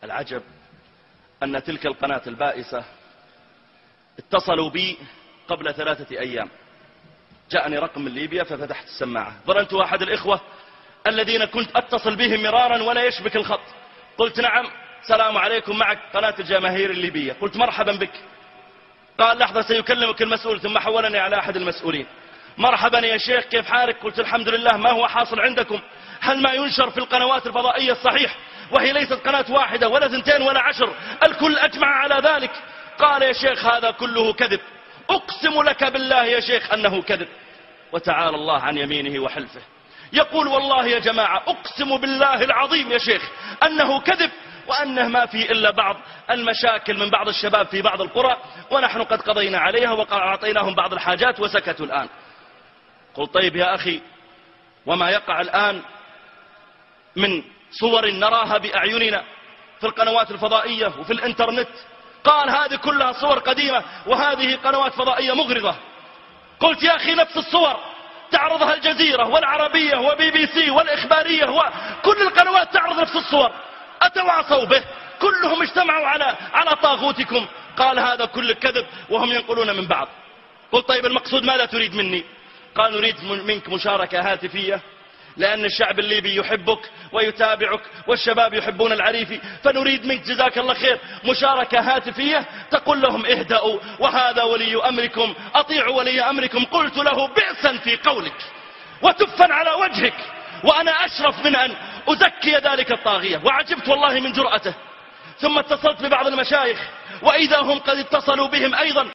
العجب أن تلك القناة البائسة اتصلوا بي قبل 3 أيام. جاءني رقم من ليبيا ففتحت السماعة، ظننت أحد الإخوة الذين كنت أتصل بهم مرارا ولا يشبك الخط. قلت نعم، سلام عليكم، معك قناة الجماهير الليبية. قلت مرحبا بك. قال لحظة سيكلمك المسؤول، ثم حولني على أحد المسؤولين. مرحبا يا شيخ، كيف حالك؟ قلت الحمد لله، ما هو حاصل عندكم؟ هل ما ينشر في القنوات الفضائية الصحيح؟ وهي ليست قناة واحدة ولا 2 ولا 10، الكل أجمع على ذلك. قال يا شيخ هذا كله كذب، أقسم لك بالله يا شيخ أنه كذب. وتعالى الله عن يمينه وحلفه، يقول والله يا جماعة أقسم بالله العظيم يا شيخ أنه كذب، وأنه ما في إلا بعض المشاكل من بعض الشباب في بعض القرى، ونحن قد قضينا عليها وأعطيناهم بعض الحاجات وسكتوا الآن. قل طيب يا أخي، وما يقع الآن من صور نراها بأعيننا في القنوات الفضائية وفي الإنترنت؟ قال هذه كلها صور قديمة وهذه قنوات فضائية مغرضة. قلت يا أخي نفس الصور تعرضها الجزيرة والعربية وبي بي سي والإخبارية وكل القنوات تعرض نفس الصور، أتواصوا به؟ كلهم اجتمعوا على طاغوتكم. قال هذا كل كذب وهم ينقلون من بعض. قلت طيب المقصود ماذا تريد مني؟ قال نريد منك مشاركة هاتفية، لأن الشعب الليبي يحبك ويتابعك والشباب يحبون العريفي، فنريد منك جزاك الله خير مشاركة هاتفية تقول لهم اهدأوا وهذا ولي أمركم، أطيعوا ولي أمركم. قلت له بئسا في قولك وتفا على وجهك، وأنا أشرف من أن أزكي ذلك الطاغية. وعجبت والله من جرأته. ثم اتصلت ببعض المشايخ وإذا هم قد اتصلوا بهم أيضا